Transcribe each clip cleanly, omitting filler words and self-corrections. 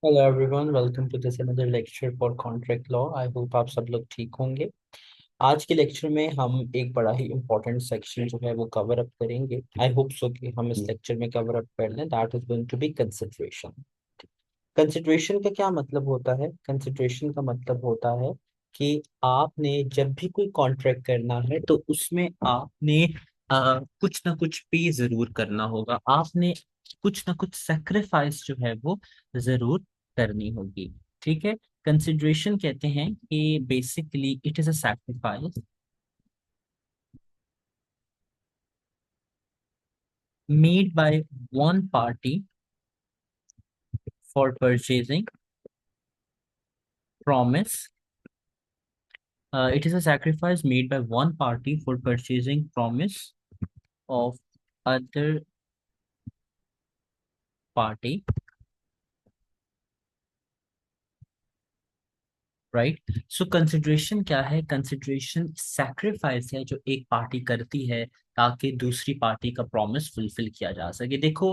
Hello everyone, welcome to this another lecture for contract law. I hope आप सब लोग ठीक होंगे। आज के लेक्चर में हम एक बड़ा ही इम्पोर्टेंट सेक्शन जो है वो कवर अप करेंगे। आई होप सो कि हम इस लेक्चर में कवर अप कर लें। That is going to be consideration. Consideration का क्या मतलब होता है? कंसिडरेशन का मतलब होता है कि आपने जब भी कोई कॉन्ट्रैक्ट करना है तो उसमें आपने कुछ ना कुछ पे जरूर करना होगा। आपने कुछ ना कुछ सेक्रीफाइस जो है वो जरूर करनी होगी। ठीक है। कंसिडरेशन कहते हैं कि basically it is a sacrifice made by one party for purchasing promise. It is a sacrifice made by one party for purchasing promise of other party, right. So consideration क्या है? कंसिडरेशन सैक्रिफाइस है जो एक party करती है ताकि दूसरी party का प्रॉमिस फुलफिल किया जा सके। देखो,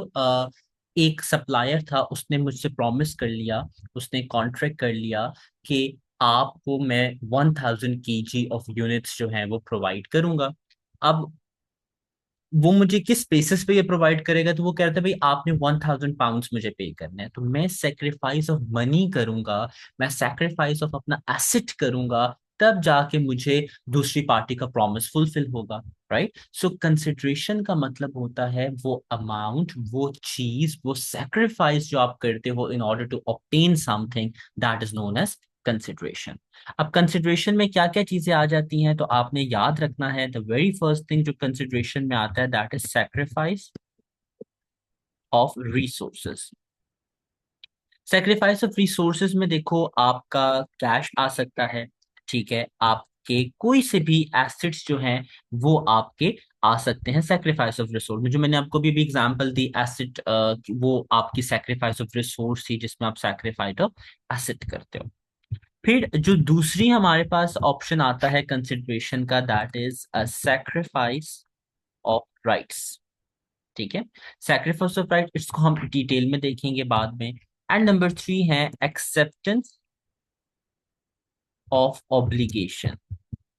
एक सप्लायर था, उसने मुझसे प्रॉमिस कर लिया, उसने कॉन्ट्रैक्ट कर लिया कि आपको मैं 1000 kg ऑफ यूनिट्स जो हैं वो प्रोवाइड करूंगा। अब वो मुझे किस बेसिस पे ये प्रोवाइड करेगा? तो वो कह रहा था भाई आपने 1000 पाउंड्स मुझे पे करने हैं, तो मैं सेक्रीफाइस ऑफ मनी करूंगा, मैं सेक्रीफाइस ऑफ अपना एसेट करूंगा, तब जाके मुझे दूसरी पार्टी का प्रॉमिस फुलफिल होगा। राइट। सो कंसिडरेशन का मतलब होता है वो अमाउंट, वो चीज, वो सेक्रीफाइस जो आप करते हो in order to obtain something, that is known as consideration. अब कंसिडरेशन में क्या क्या चीजें आ जाती हैं तो आपने याद रखना है। द वेरी फर्स्ट थिंग जो कंसिडरेशन में आता है that is sacrifice of resources. Sacrifice of resources में देखो, आपका कैश आ सकता है, ठीक है, आपके कोई से भी एसेट्स जो हैं वो आपके आ सकते हैं सैक्रिफाइस ऑफ रिसोर्स में। जो मैंने आपको भी एग्जांपल दी एसेट, वो आपकी सैक्रिफाइस ऑफ रिसोर्स थी जिसमें आप सैक्रिफाइस ऑफ एसेट करते हो। फिर जो दूसरी हमारे पास ऑप्शन आता है कंसिडरेशन का, that is a sacrifice of rights. ठीक है। सैक्रिफाइस ऑफ राइट, इसको हम डिटेल में देखेंगे बाद में। एंड नंबर 3 है एक्सेप्टेंस ऑफ ऑब्लिगेशन,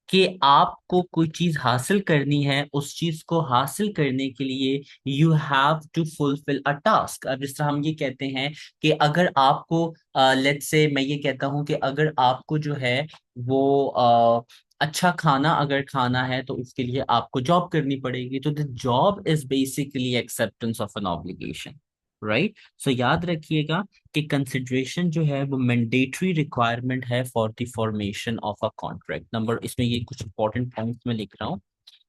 कि आपको कोई चीज हासिल करनी है, उस चीज को हासिल करने के लिए you have to fulfil a task. अब जिस तरह हम ये कहते हैं कि अगर आपको, लेट्स से मैं ये कहता हूं कि अगर आपको जो है वो अच्छा खाना अगर खाना है तो उसके लिए आपको जॉब करनी पड़ेगी। तो the job is basically acceptance of an obligation. Right. So याद रखिएगा कि कंसिडरेशन जो है वो मैंडेटरी रिक्वायरमेंट है for the formation of a contract. Number, इसमें ये कुछ इंपॉर्टेंट पॉइंट्स में लिख रहा हूँ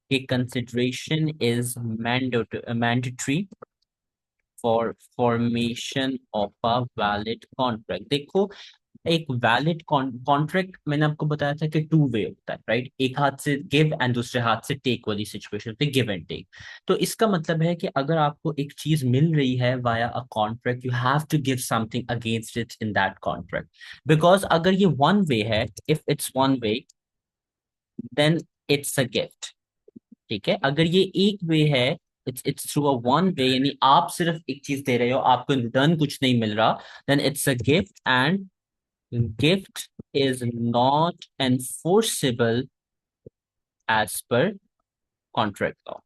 कि consideration is mandatory for formation of a valid contract. देखो, एक वैलिड कॉन्ट्रैक्ट मैंने आपको बताया था कि टू वे होता है, राइट। एक हाथ से गिव एंड दूसरे हाथ से टेक वाली सिचुएशन पे गिव एंड टेक। तो इसका मतलब है कि अगर आपको एक चीज मिल रही है via a contract, you have to give something against it in that contract. Because अगर ये वन वे है, if it's one way, then it's a gift. ठीक है। अगर ये एक वे है, it's through a one way, यानी आप सिर्फ एक चीज दे रहे हो, आपको रिटर्न कुछ नहीं मिल रहा, then it's a gift. And gift is not enforceable as per contract law।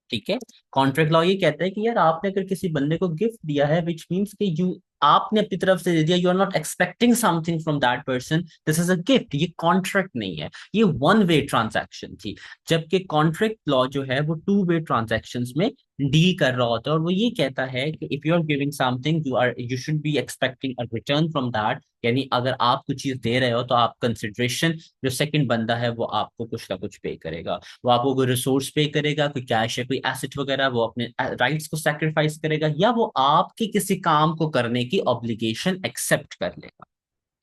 ठीक है। कॉन्ट्रैक्ट लॉ ये कहता है कि यार आपने अगर किसी बंदे को गिफ्ट दिया है, विच मीन्स कि यू, आपने अपनी तरफ से दे दिया, you are not expecting something from that person, this is a gift. ये कॉन्ट्रैक्ट नहीं है, ये वन वे ट्रांजैक्शन थी। जबकि कॉन्ट्रैक्ट लॉ जो है वो टू वे ट्रांजैक्शंस में डील कर रहा होता है, और वो ये कहता है कि if you are giving something, you should be expecting a return from that. यानी अगर आप कुछ चीज दे रहे हो तो आप कंसिडरेशन, जो सेकंड बंदा है वो आपको कुछ ना कुछ पे करेगा। वो आपको कोई रिसोर्स पे करेगा, कोई कैश है, कोई एसेट वगैरह, वो अपने राइट्स को सैक्रिफाइस करेगा, या वो आपके किसी काम को करने की ऑब्लिगेशन एक्सेप्ट कर लेगा।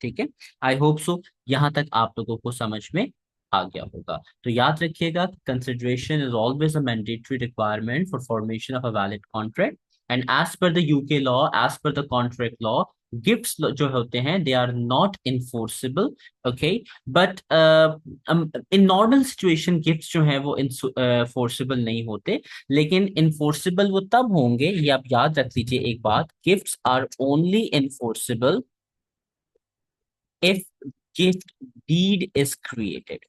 ठीक है। आई होप सो यहां तक आप लोगों को समझ में आ गया होगा। तो याद रखिएगा, consideration is always a mandatory requirement for formation of a valid contract. And as per the UK law, as per the contract law, gifts जो होते हैं they are not enforceable, okay. But in normal situation gifts जो हैं वो enforceable नहीं होते, लेकिन enforceable वो तब होंगे, ये आप याद रख लीजिए एक बात, gifts are only enforceable if gift deed is created.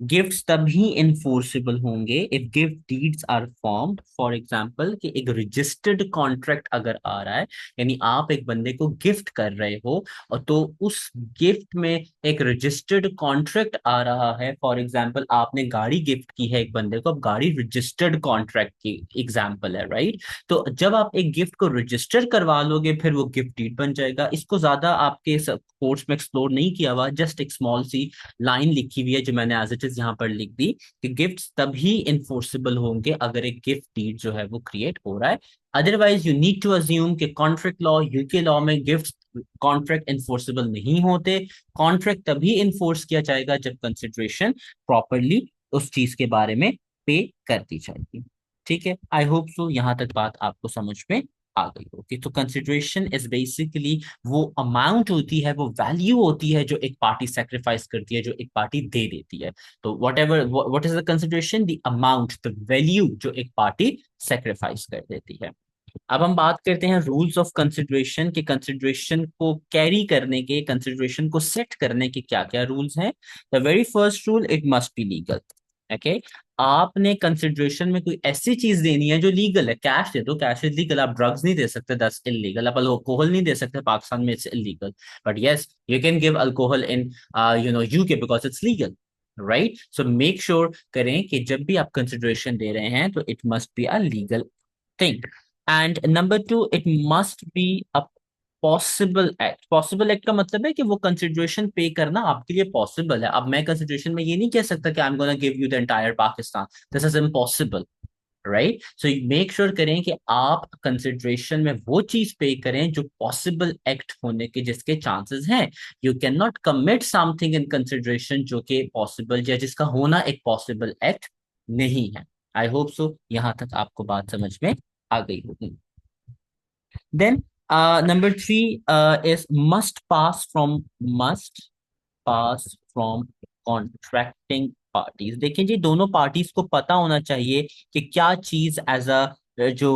Gifts तभी इन्फोर्सेबल होंगे if gift deeds are formed. For example कि एक रजिस्टर्ड कॉन्ट्रैक्ट अगर आ रहा है, यानी आप एक बंदे को गिफ्ट कर रहे हो, और तो उस गिफ्ट में एक रजिस्टर्ड कॉन्ट्रैक्ट आ रहा है। फॉर एग्जाम्पल आपने गाड़ी गिफ्ट की है एक बंदे को, अब गाड़ी रजिस्टर्ड कॉन्ट्रैक्ट की एग्जाम्पल है, राइट। तो जब आप एक गिफ्ट को रजिस्टर करवा लोगे फिर वो गिफ्ट डीड बन जाएगा। इसको ज्यादा आपके कोर्स में एक्सप्लोर नहीं किया हुआ, जस्ट एक स्मॉल सी लाइन लिखी हुई है जो मैंने एज इट इज यहाँ पर लिख दी कि गिफ्ट्स तभी इन्फोर्सेबल होंगे अगर एक गिफ्ट डीड जो है वो क्रिएट हो रहा है। Otherwise you need to assume कि कॉन्ट्रैक्ट लॉ, यूके लॉ में गिफ्ट कॉन्ट्रैक्ट इन्फोर्सेबल नहीं होते। कॉन्ट्रैक्ट तभी इन्फोर्स किया जाएगा जब कंसिडरेशन प्रॉपरली उस चीज के बारे में पे कर दी जाएगी। ठीक है, आई होप सो यहाँ तक बात आपको समझ में आ गई होगी। तो कंसिडरेशन इज बेसिकली वो अमाउंट होती है, वो वैल्यू होती है जो एक पार्टी सेक्रीफाइस करती है, जो एक पार्टी दे देती है। तो what ever what is the consideration, the amount, the value जो एक पार्टी सेक्रीफाइस कर देती है। अब हम बात करते हैं रूल्स ऑफ कंसिडरेशन के, कंसिडरेशन को कैरी करने के, कंसिडरेशन को सेट करने के क्या क्या रूल्स हैं। The very first rule, it must be legal. Okay, आपने कंसिडरेशन में कोई ऐसी चीज देनी है जो लीगल है। कैश दे दो, कैश इज लीगल। आप ड्रग्स नहीं दे सकते, दैट्स इलीगल। आप अल्कोहल नहीं दे सकते, पाकिस्तान में it's illegal. But yes, you can give alcohol in UK because it's legal, right. So make sure करें कि जब भी आप कंसिडरेशन दे रहे हैं तो it must be a legal thing. And number two, it must be a possible act. Possible act का मतलब है कि वो कंसिडरेशन पे करना आपके लिए पॉसिबल है। अब मैं कंसिडरेशन में ये नहीं कह सकता कि I am gonna give you the entire Pakistan, this is impossible, right. So make sure करें कि आप कंसिडरेशन में वो चीज पे करें जो पॉसिबल एक्ट होने के जिसके चांसेस हैं। You can not commit something in consideration जो कि पॉसिबल या जिसका होना एक पॉसिबल एक्ट नहीं है। आई होप सो यहां तक आपको बात समझ में आ गई होगी। Then number three is must pass from contracting parties। देखिए जी, दोनों पार्टीज को पता होना चाहिए कि क्या चीज एज अ जो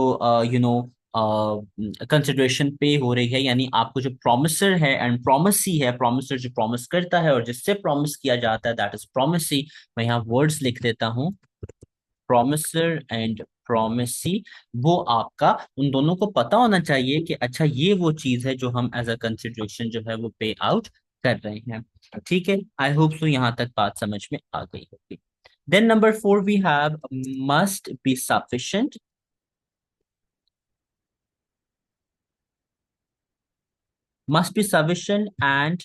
कंसिडरेशन पे हो रही है। यानी आपको जो प्रोमिसर है एंड प्रोमिसी है, प्रोमिसर जो प्रॉमिस करता है और जिससे प्रॉमिस किया जाता है, दैट इज प्रोमिसी। मैं यहाँ वर्ड्स लिख देता हूँ, प्रोमिसर एंड प्रोमिसी। वो आपका उन दोनों को पता होना चाहिए कि अच्छा ये वो चीज है जो हम एज अ कंसिडरेशन जो है वो पे आउट कर रहे हैं। ठीक है, आई होप सो यहाँ तक बात समझ में आ गई होगी। Then number four we have must be sufficient. Must be sufficient and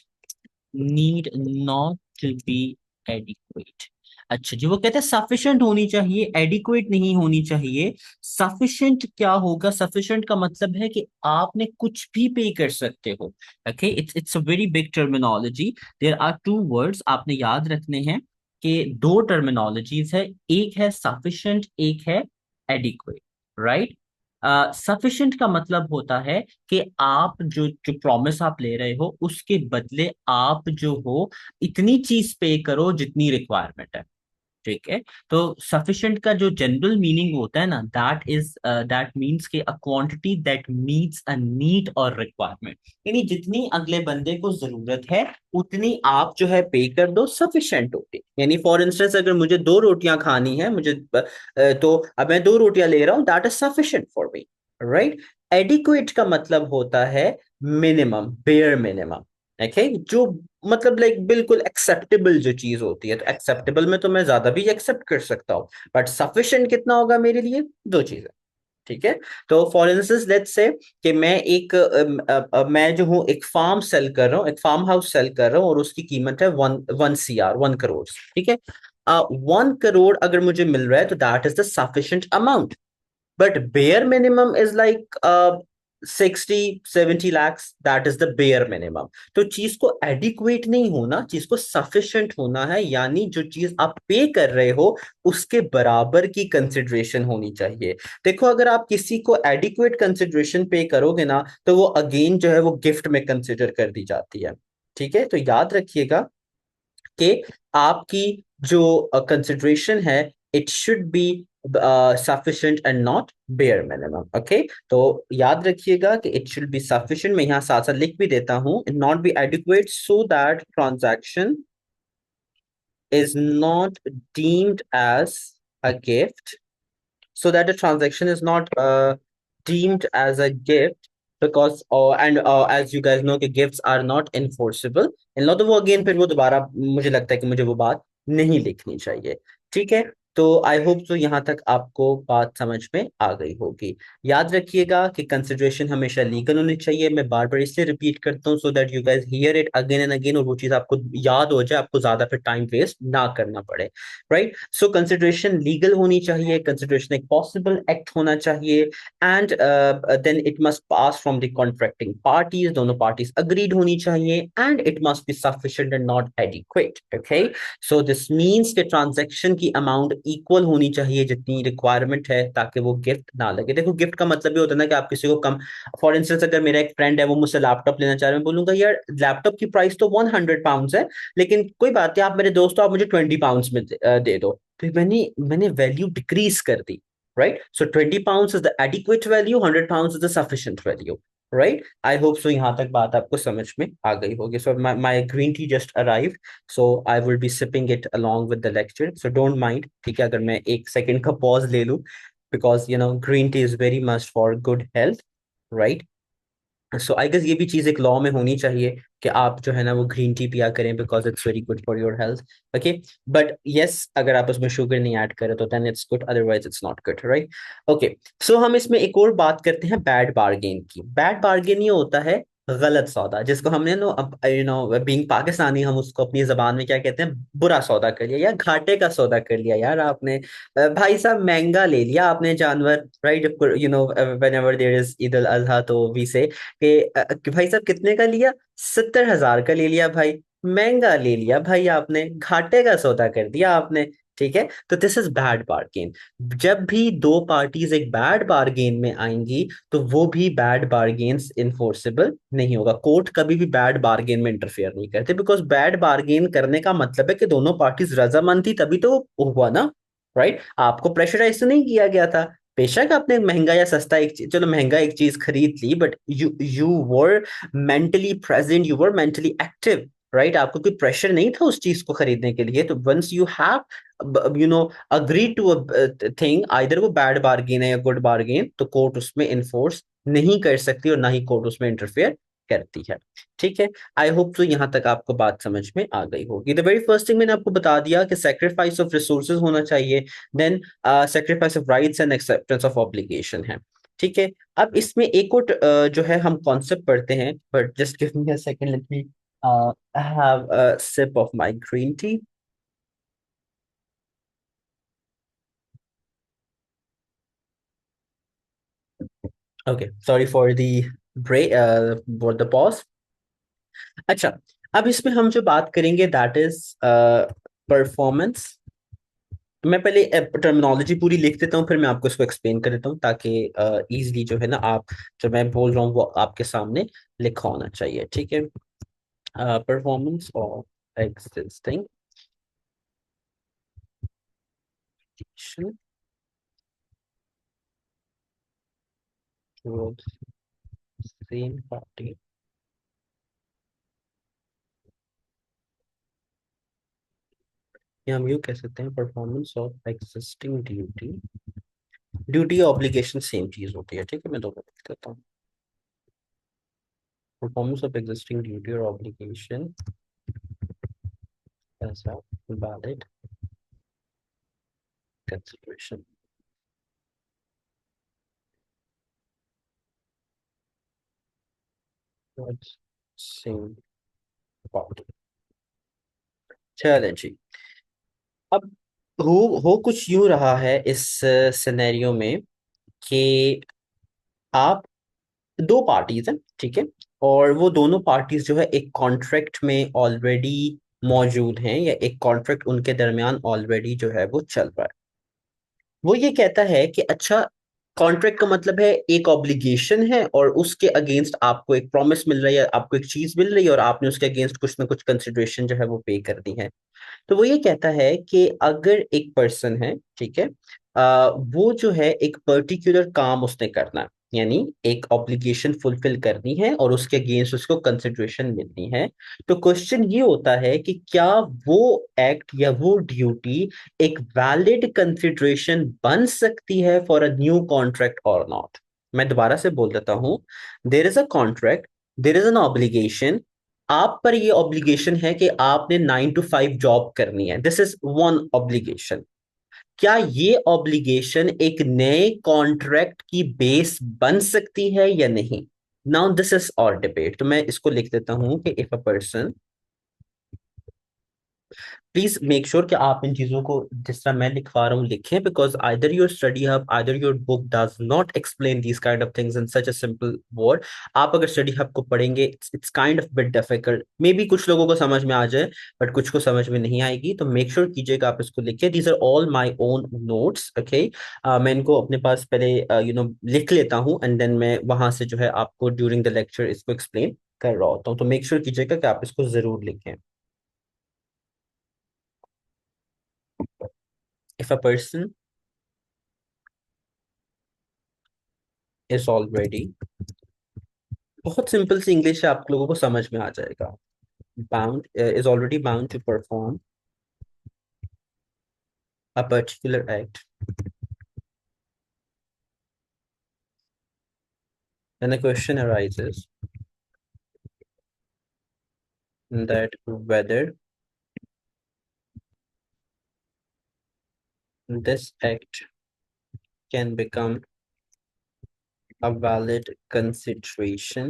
need not to be adequate. अच्छा जी, वो कहते हैं सफिशिएंट होनी चाहिए, एडिक्वेट नहीं होनी चाहिए। सफिशिएंट क्या होगा? सफिशिएंट का मतलब है कि आपने कुछ भी पे कर सकते हो। Okay, it's a very big terminology. There are two words आपने याद रखने हैं कि दो टर्मिनोलॉजीज है, एक है सफिशिएंट, एक है एडिक्वेट, राइट। सफिशिएंट का मतलब होता है कि आप जो जो प्रॉमिस आप ले रहे हो उसके बदले आप जो हो इतनी चीज पे करो जितनी रिक्वायरमेंट है। ठीक है, तो सफिशिएंट का जो जनरल मीनिंग होता है ना, दैट मीन्स के a quantity that meets a need और रिक्वायरमेंट। यानी जितनी अगले बंदे को जरूरत है उतनी आप जो है पे कर दो, सफिशिएंट होगी। यानी फॉर इंस्टेंस अगर मुझे दो रोटियां खानी है, मुझे तो अब मैं दो रोटियां ले रहा हूं, that is sufficient for me, right. Adequate का मतलब होता है मिनिमम, बेयर मिनिमम। ओके, जो मतलब लाइक बिल्कुल एक्सेप्टेबल जो चीज होती है। तो एक्सेप्टेबल में तो मैं ज्यादा भी एक्सेप्ट कर सकता हूँ, बट सफिशिएंट कितना होगा मेरे लिए? दो चीजें। ठीक है, तो फॉर इंस्टेंस लेट्स से कि मैं एक मैं जो हूँ एक फार्म सेल कर रहा हूँ, एक फार्म हाउस सेल कर रहा हूँ और उसकी कीमत है 1 CR, 1 करोड़। ठीक है, 1 करोड़ अगर मुझे मिल रहा है तो that is the sufficient amount. But bare minimum is like 60-70 lakhs, that is the bare minimum. तो चीज को एडिक्वेट नहीं होना, चीज को सफिशिएंट होना है, यानी जो चीज आप पे कर रहे हो उसके बराबर की कंसिडरेशन होनी चाहिए। देखो, अगर आप किसी को एडिक्वेट कंसिडरेशन पे करोगे ना, तो वो अगेन जो है वो गिफ्ट में कंसिडर कर दी जाती है। ठीक है, तो याद रखिएगा कि आपकी जो कंसिडरेशन है, it should be sufficient and not bare minimum. Okay, तो याद रखिएगा कि इट शुड बी सफिशिएंट, मैं यहाँ साथ साथ लिख भी देता हूँ, not be adequate, so that transaction is not deemed as a gift, so that the transaction is not deemed as a gift, because and as you guys know कि gifts are not enforceable इन लो, तो वो again फिर वो दोबारा मुझे लगता है कि मुझे वो बात नहीं लिखनी चाहिए। ठीक है, तो आई होप तो यहाँ तक आपको बात समझ में आ गई होगी। याद रखिएगा कि कंसिडरेशन हमेशा लीगल होनी चाहिए। मैं बार बार इसलिए रिपीट करता हूँ, so that you guys here it again and again, और वो चीज आपको याद हो जाए, आपको ज्यादा फिर टाइम वेस्ट ना करना पड़े। राइट, सो कंसिडरेशन लीगल होनी चाहिए, कंसिडरेशन एक पॉसिबल एक्ट होना चाहिए, and then it must pass from the contracting parties, दोनों पार्टीज अग्रीड होनी चाहिए, and it must be sufficient and not adequate. Okay, so this means कि ट्रांजैक्शन की अमाउंट इक्वल होनी चाहिए जितनी रिक्वायरमेंट है, ताकि वो गिफ्ट ना लगे। देखो, गिफ्ट का मतलब ये होता है ना कि आप किसी को कम, फॉर इंस्टेंस अगर मेरा एक फ्रेंड है वो मुझसे लैपटॉप लेना चाह रहे हैं, मैं बोलूंगा यार लैपटॉप की प्राइस तो 100 पाउंड है, लेकिन कोई बात नहीं, आप मेरे दोस्त हो, आप मुझे 20 पाउंड में दे दो। तो मैंने मैंने वैल्यू डिक्रीज कर दी। Right, so 20 pound is the adequate value, 100 pound is the sufficient value. Right, I hope so यहाँ तक बात आपको समझ में आ गई होगी। So my green tea just arrive, so I will be sipping it along with the lecture, so don't mind. ठीक है, अगर मैं 1 सेकंड का पॉज ले लूं, because green tea is very must for good health. Right, so I guess ये भी चीज एक लॉ में होनी चाहिए कि आप जो है ना वो ग्रीन टी पिया करें, because it's very good for your health. Okay, but yes, अगर आप उसमें शुगर नहीं ऐड करें तो then it's good, otherwise it's not good. Right, okay, so हम इसमें एक और बात करते हैं बैड बार्गेन की। बैड बार्गेन ये होता है गलत सौदा, जिसको हमने नो अब बीइंग पाकिस्तानी हम उसको अपनी जबान में क्या कहते हैं, बुरा सौदा कर लिया या घाटे का सौदा कर लिया यार आपने। भाई साहब, महंगा ले लिया आपने जानवर। Right, whenever there is Eid al Azha, तो वी से कि भाई साहब कितने का लिया, 70,000 का ले लिया भाई, महंगा ले लिया भाई, आपने घाटे का सौदा कर दिया आपने। ठीक है, तो दिस इज बैड बार्गेन। जब भी दो पार्टीज एक बैड बार्गेन में आएंगी, तो वो भी बैड बार्गेन्स इन्फोर्सेबल नहीं होगा। कोर्ट कभी भी बैड बार्गेन में इंटरफेयर नहीं करते, बिकॉज बैड बार्गेन करने का मतलब है कि दोनों पार्टीज रजामंद थी, तभी तो वो हुआ ना। राइट, आपको प्रेशराइज तो नहीं किया गया था। बेशक आपने महंगा या सस्ता एक चीज, चलो महंगा एक चीज खरीद ली, but you were mentally present, you were mentally active. Right, आपको कोई प्रेशर नहीं था उस चीज को खरीदने के लिए। तो once you have agree to a thing, either वो बैड बार्गेन है या गुड बार्गेन, तो कोर्ट उसमें इन्फोर्स नहीं कर सकती, और ना ही कोर्ट उसमें इंटरफेयर करती है। ठीक है, आई होप तो यहाँ तक आपको बात समझ में आ गई होगी। द वेरी फर्स्ट थिंग मैंने आपको बता दिया कि सेक्रीफाइस ऑफ रिसोर्सेज होना चाहिए, then sacrifice of rights and acceptance of obligation है। ठीक है, अब इसमें एक और जो है हम कॉन्सेप्ट पढ़ते हैं, but just give me a second, let me have a sip of my green tea. Okay, sorry for the break, for the pause. अच्छा, अब इसमें हम जो बात करेंगे दैट इज परफॉर्मेंस। मैं पहले टर्मिनोलॉजी पूरी लिख देता हूँ, फिर मैं आपको इसको एक्सप्लेन कर देता हूँ, ताकि इजीली जो है ना, आप जो मैं बोल रहा हूँ वो आपके सामने लिखा होना चाहिए। ठीक है, performance of existing same party, या हम यूँ कह सकते हैं performance of existing duty. Duty obligation same चीज होती है। ठीक है, मैं दोनों लिख देता हूँ। परफॉर्मेंस ऑफ एग्जिस्टिंग ड्यूटी और obligation as a valid consideration. Same party. चलें जी, अब हो कुछ यूं रहा है इस सिनेरियो में कि आप दो पार्टीज हैं, ठीक है, और वो दोनों पार्टीज जो है एक कॉन्ट्रैक्ट में ऑलरेडी मौजूद हैं, या एक कॉन्ट्रैक्ट उनके दरमियान ऑलरेडी जो है वो चल रहा है। वो ये कहता है कि अच्छा, कॉन्ट्रैक्ट का मतलब है एक ऑब्लिगेशन है और उसके अगेंस्ट आपको एक प्रॉमिस मिल रही है, आपको एक चीज मिल रही है और आपने उसके अगेंस्ट कुछ ना कुछ कंसिडरेशन जो है वो पे करनी है। तो वो ये कहता है कि अगर एक पर्सन है, ठीक है, वो जो है एक पर्टिकुलर काम उसने करना है, यानी एक ऑब्लिगेशन फुलफिल करनी है और उसके अगेंस्ट उसको कंसिडरेशन मिलनी है। तो क्वेश्चन ये होता है कि क्या वो एक्ट या वो ड्यूटी एक वैलिड कंसिडरेशन बन सकती है फॉर अ न्यू कॉन्ट्रैक्ट और नॉट। मैं दोबारा से बोल देता हूं, there is a contract, there is an obligation, आप पर ये ऑब्लिगेशन है कि आपने 9 to 5 जॉब करनी है, दिस इज वन ऑब्लिगेशन। क्या ये ऑब्लिगेशन एक नए कॉन्ट्रैक्ट की बेस बन सकती है या नहीं? नाउ दिस इज और डिबेट। तो मैं इसको लिख देता हूं कि if a person, please make sure कि आप इन चीजों को जिस तरह मैं लिखवा रहा हूँ लिखें, because either your study hub, either your book does not explain these kind of things in such a simple word. आप अगर स्टडी हब को पढ़ेंगे, it's kind of bit difficult, may be कुछ लोगों को समझ में आ जाए बट कुछ को समझ में नहीं आएगी, तो मेक श्योर कीजिएगा आप इसको लिखें। These are all my own notes, okay. मैं इनको अपने पास पहले लिख लेता हूँ एंड देन मैं वहां से जो है आपको ड्यूरिंग द लेक्चर इसको एक्सप्लेन कर रहा होता हूँ, तो मेक श्योर कीजिएगा कि आप इसको जरूर लिखें। If a person is already, बहुत सिंपल सी इंग्लिश है, आप लोगों को समझ में आ जाएगा। Bound is already bound to perform a particular act, then the question arises that whether this act can become a valid consideration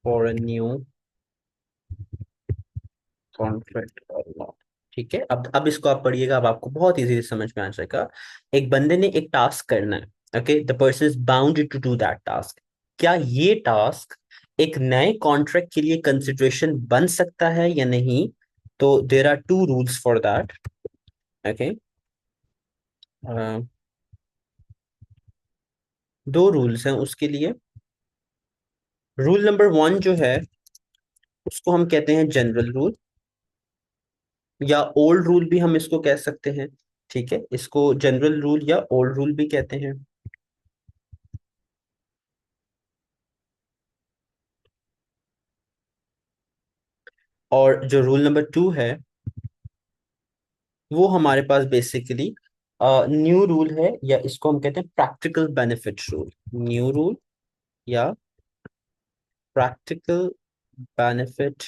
for a new contract or not। ठीक है, अब इसको आप पढ़िएगा, अब आपको बहुत इजीली समझ में आ जाएगा। एक बंदे ने एक टास्क करना है, okay, the person is bounded to do that task. क्या ये टास्क एक नए कॉन्ट्रैक्ट के लिए कंसिडरेशन बन सकता है या नहीं? तो there are two rules for that, okay. दो रूल्स हैं उसके लिए। रूल नंबर 1 जो है उसको हम कहते हैं जनरल रूल, या ओल्ड रूल भी हम इसको कह सकते हैं, ठीक है, इसको जनरल रूल या ओल्ड रूल भी कहते हैं। और जो रूल नंबर 2 है वो हमारे पास बेसिकली न्यू रूल है, या इसको हम कहते हैं practical benefit rule. New rule या प्रैक्टिकल बेनिफिट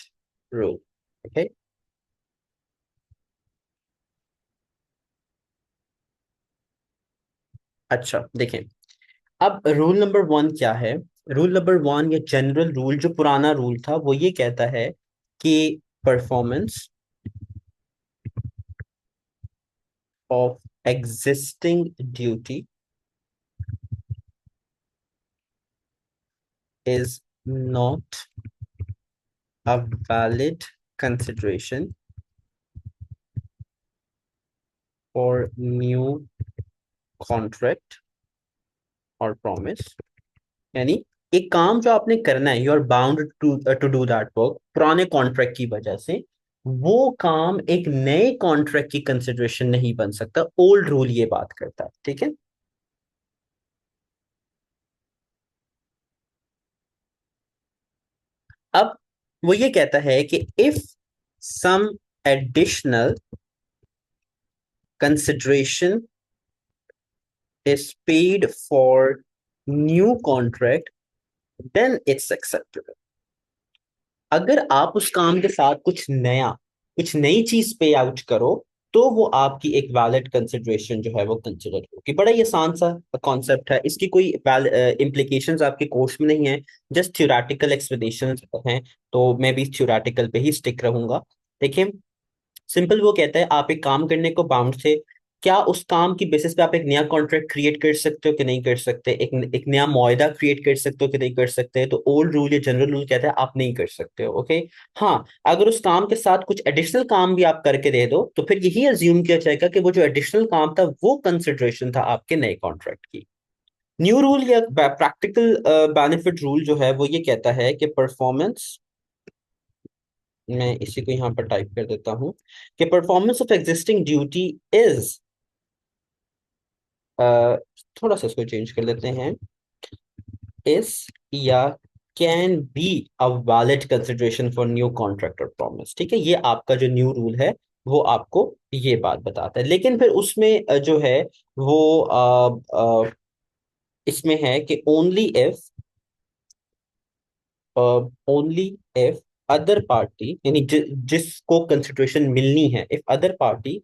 रूल, ओके। अच्छा देखें, अब रूल नंबर 1 क्या है? रूल नंबर 1 या जनरल रूल, जो पुराना रूल था, वो ये कहता है कि performance of existing duty is not a valid consideration for new contract और प्रॉमिस। यानी एक काम जो आपने करना है, you are bound to to do that work पुराने कॉन्ट्रैक्ट की वजह से, वो काम एक नए कॉन्ट्रैक्ट की कंसिडरेशन नहीं बन सकता। ओल्ड रूल ये बात करता है, ठीक है। अब वो ये कहता है कि if some additional consideration is paid for new contract, then it's acceptable। अगर आप उस काम के साथ कुछ नया, कुछ नई चीज पे आउट करो, तो वो आपकी एक वैलिड कंसिडरेशन जो है वो कंसिडर होगी। बड़ा ही आसान सा कॉन्सेप्ट है, इसकी कोई इम्प्लीकेशंस आपके कोर्स में नहीं है, जस्ट थ्योरेटिकल एक्सप्लेनेशन हैं, तो मैं भी थ्योरेटिकल पे ही स्टिक रहूंगा। देखिए, सिंपल वो कहता है आप एक काम करने को बाउंड थे, क्या उस काम की बेसिस पे आप एक नया कॉन्ट्रैक्ट क्रिएट कर सकते हो कि नहीं कर सकते, एक नया मुआहदा क्रिएट कर सकते हो कि नहीं कर सकते? तो ओल्ड रूल या जनरल रूल कहता है आप नहीं कर सकते हो, ओके। हाँ, अगर उस काम के साथ कुछ एडिशनल काम भी आप करके दे दो तो फिर यही अज्यूम किया जाएगा कि वो जो एडिशनल काम था वो कंसिडरेशन था आपके नए कॉन्ट्रैक्ट की। न्यू रूल या प्रैक्टिकल बेनिफिट रूल जो है वो ये कहता है कि परफॉर्मेंस, मैं इसी को यहाँ पर टाइप कर देता हूँ, कि performance of existing duty is, थोड़ा सा इसको चेंज कर लेते हैं, इज या can be a valid consideration for new contract और प्रॉमिस। ठीक है, ये आपका जो न्यू रूल है वो आपको ये बात बताता है। लेकिन फिर उसमें जो है वो इसमें है कि ओनली इफ अदर पार्टी, यानी जिसको कंसिडरेशन मिलनी है, if other party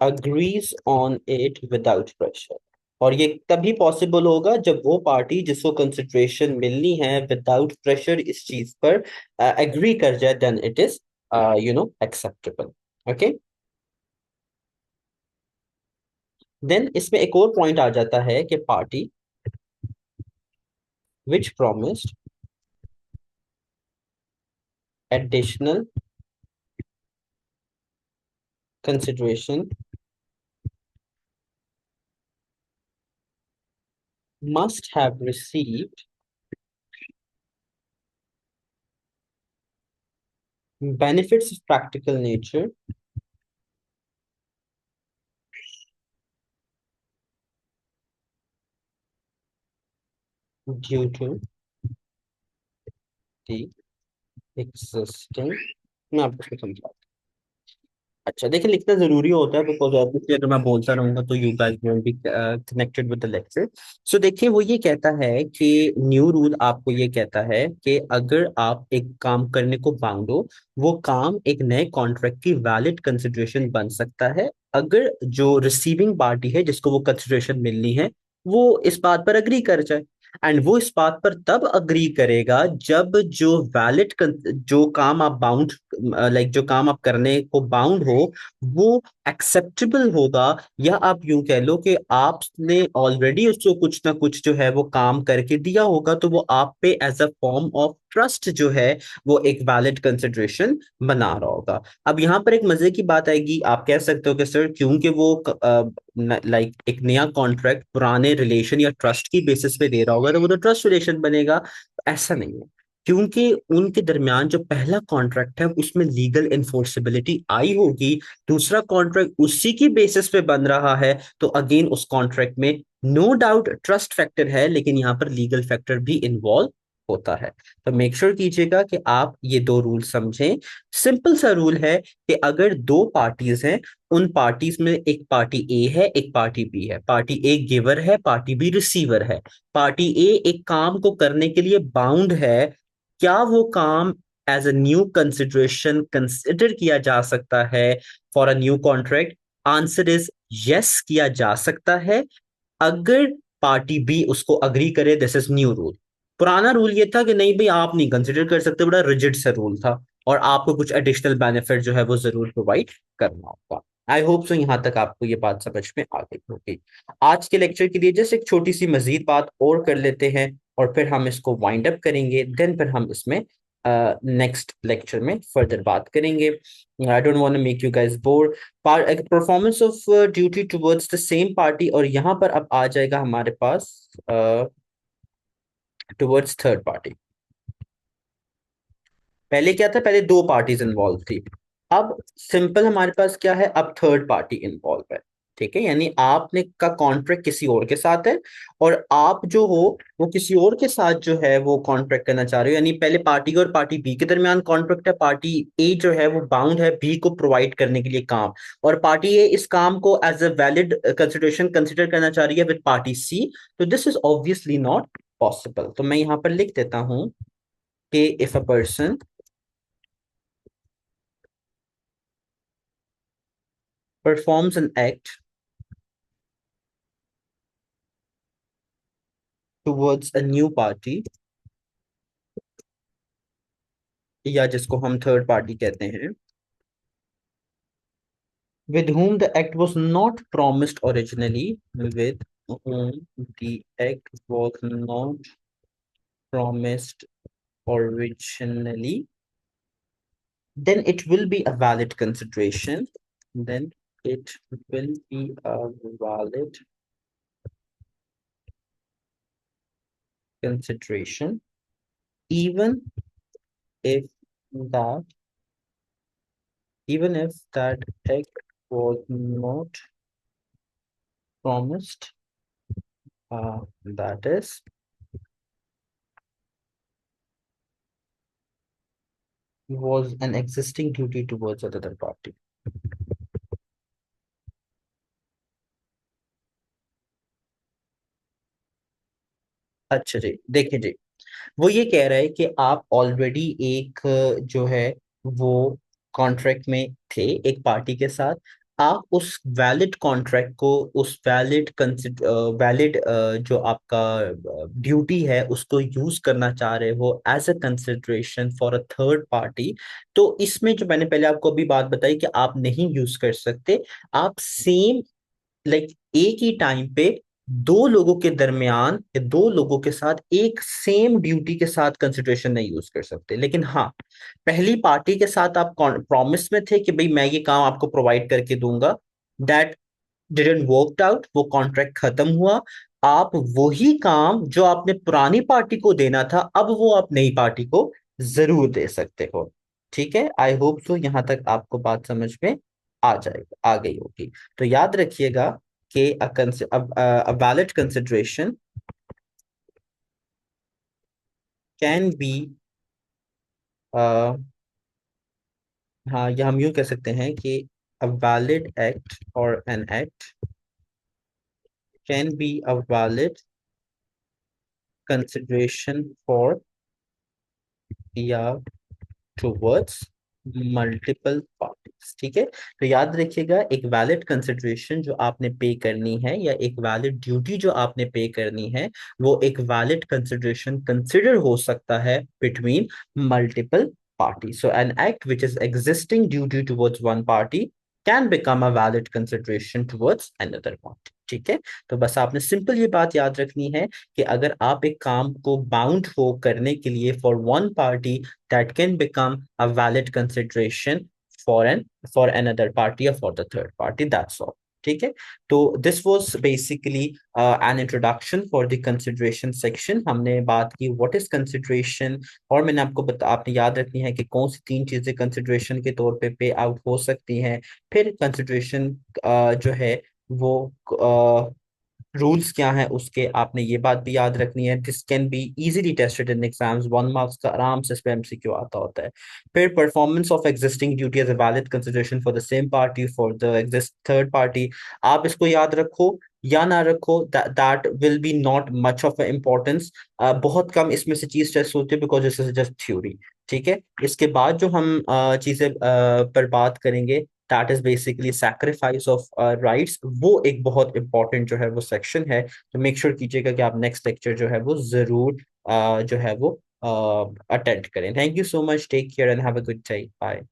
agrees on it without pressure। और ये तभी पॉसिबल होगा जब वो पार्टी जिसको कंसिडरेशन मिलनी है विदाउट प्रेशर इस चीज पर एग्री कर जाए, then it is acceptable. Okay, then इसमें एक और पॉइंट आ जाता है कि party which promised additional consideration must have received benefits of practical nature due to the existing। मैं आपको समझा, अच्छा देखिए, लिखना जरूरी होता है बिकॉज ऑब्वियसली अगर मैं बोलता रहूंगा तो you guys won't be connected with the lecture. So देखिए, वो ये कहता है कि न्यू रूल आपको ये कहता है कि अगर आप एक काम करने को बांधो, वो काम एक नए कॉन्ट्रैक्ट की वैलिड कंसिडरेशन बन सकता है अगर जो रिसीविंग पार्टी है जिसको वो कंसिडरेशन मिलनी है वो इस बात पर अग्री कर जाए। एंड वो इस बात पर तब अग्री करेगा जब जो वैलिड, जो काम आप बाउंड, जो काम आप करने को बाउंड हो वो एक्सेप्टेबल होगा, या आप यूं कह लो कि आपने ऑलरेडी उसको कुछ ना कुछ जो है वो काम करके दिया होगा, तो वो आप पे as a form of trust जो है वो एक वैलिड कंसिडरेशन बना रहा होगा। अब यहाँ पर एक मजे की बात आएगी, आप कह सकते हो कि सर क्योंकि वो एक नया कॉन्ट्रैक्ट पुराने रिलेशन या ट्रस्ट की बेसिस पे दे रहा होगा तो वो तो ट्रस्ट रिलेशन बनेगा। ऐसा नहीं है, क्योंकि उनके दरमियान जो पहला कॉन्ट्रैक्ट है उसमें लीगल इन्फोर्सेबिलिटी आई होगी, दूसरा कॉन्ट्रैक्ट उसी की बेसिस पे बन रहा है, तो अगेन उस कॉन्ट्रैक्ट में नो डाउट ट्रस्ट फैक्टर है लेकिन यहाँ पर लीगल फैक्टर भी इन्वॉल्व होता है। तो मेक श्योर कीजिएगा कि आप ये दो रूल समझें। सिंपल सा रूल है कि अगर दो पार्टीज हैं, उन पार्टीज में एक पार्टी ए है एक पार्टी बी है, पार्टी ए गिवर है पार्टी बी रिसीवर है, पार्टी ए एक काम को करने के लिए बाउंड है, क्या वो काम as a new consideration consider किया जा सकता है for a new contract? Answer is yes, किया जा सकता है अगर पार्टी बी उसको अग्री करे। This is new rule. पुराना रूल ये था कि नहीं भाई आप नहीं कंसिडर कर सकते, बड़ा रिजिड सा रूल था, और आपको कुछ एडिशनल बेनिफिट जो है वो जरूर प्रोवाइड करना होगा। आई होप सो यहाँ तक आपको ये बात समझ में आ गई होगी। आज के लेक्चर के लिए जस्ट एक छोटी सी मजीद बात और कर लेते हैं और फिर हम इसको वाइंड अप करेंगे, देन फिर हम इसमें नेक्स्ट लेक्चर में फर्दर बात करेंगे। I don't want to make you guys bore. Performance of duty towards the same party, और यहाँ पर अब आ जाएगा हमारे पास टुवर्ड्स थर्ड पार्टी। पहले क्या था, पहले दो पार्टीज इन्वॉल्व थी, अब सिंपल हमारे पास क्या है, अब थर्ड पार्टी इन्वॉल्व है। ठीक है, यानी आपने का कॉन्ट्रैक्ट किसी और के साथ है और आप जो हो वो किसी और के साथ जो है वो कॉन्ट्रैक्ट करना चाह रहे हो। यानी पहले पार्टी और पार्टी बी के दरमियान कॉन्ट्रैक्ट है, पार्टी ए जो है वो बाउंड है बी को प्रोवाइड करने के लिए काम, और पार्टी ए इस काम को as a valid consideration consider करना चाह रही है विद पार्टी सी। तो this is obviously not possible. तो मैं यहाँ पर लिख देता हूं कि if a person performs an act towards a new party, या जिसको हम थर्ड पार्टी कहते हैं, with whom the act was not promised originally, with whom the act was not promised originally, then it will be a valid consideration. Then it will be a valid consideration, even if that even if that act was not promised, that is, was an existing duty towards another party. अच्छा जी, देखिए जी, वो ये कह रहा है कि आप already एक जो है वो कॉन्ट्रैक्ट में थे एक पार्टी के साथ। आप उस वैलिड कॉन्ट्रैक्ट को, उस वैलिड जो आपका ड्यूटी है उसको यूज करना चाह रहे हो as a consideration for a third party. तो इसमें जो मैंने पहले आपको अभी बात बताई कि आप नहीं यूज कर सकते, आप सेम लाइक एक ही टाइम पे दो लोगों के दरमियान या दो लोगों के साथ एक सेम ड्यूटी के साथ कंसिडरेशन नहीं यूज कर सकते। लेकिन हाँ, पहली पार्टी के साथ आप प्रॉमिस में थे कि भाई मैं ये काम आपको प्रोवाइड करके दूंगा, दैट डिडंट वर्क आउट, वो कॉन्ट्रैक्ट खत्म हुआ। आप वही काम जो आपने पुरानी पार्टी को देना था, अब वो आप नई पार्टी को जरूर दे सकते हो। ठीक है, आई होप सो यहाँ तक आपको बात समझ में आ गई होगी। तो याद रखिएगा कि a valid consideration can be हाँ, या हम यूं कह सकते हैं कि a valid act or an act can be a valid consideration for या towards मल्टीपल पार्टीज। ठीक है, तो याद रखिएगा एक वैलिड कंसिडरेशन जो आपने पे करनी है या एक वैलिड ड्यूटी जो आपने पे करनी है, वो एक वैलिड कंसिडरेशन कंसिडर हो सकता है between multiple party. So an act which is existing duty towards one party can become a valid consideration towards another party. ठीक है, तो बस आपने सिंपल ये बात याद रखनी है कि अगर आप एक काम को बाउंड हो करने के लिए for one party, that can become a valid consideration for another party or for the third party, that's all। ठीक है, तो this was basically an introduction for the consideration section। हमने बात की what is consideration, और मैंने आपने याद रखनी है कि कौन सी तीन चीजें consideration के तौर पे आउट हो सकती हैं। फिर consideration जो है वो रूल्स क्या है उसके, आपने ये बात भी याद रखनी है। This can be easily tested in exams, 1 marks का आराम से इस पे एमसीक्यू आता होता है। फिर performance of existing duty as a valid consideration for the same party for the exist third party. आप इसको याद रखो या ना रखो, that will be not much of importance. बहुत कम इसमें से चीज टेस्ट होती है because this is just theory. ठीक है, इसके बाद जो हम चीजें पर बात करेंगे, that is basically sacrifice of rights, वो एक बहुत इंपॉर्टेंट जो है वो सेक्शन है। तो मेक श्योर कीजिएगा कि आप नेक्स्ट लेक्चर जो है वो जरूर जो है वो अटेंड करें। Thank you so much, take care and have a good day, bye.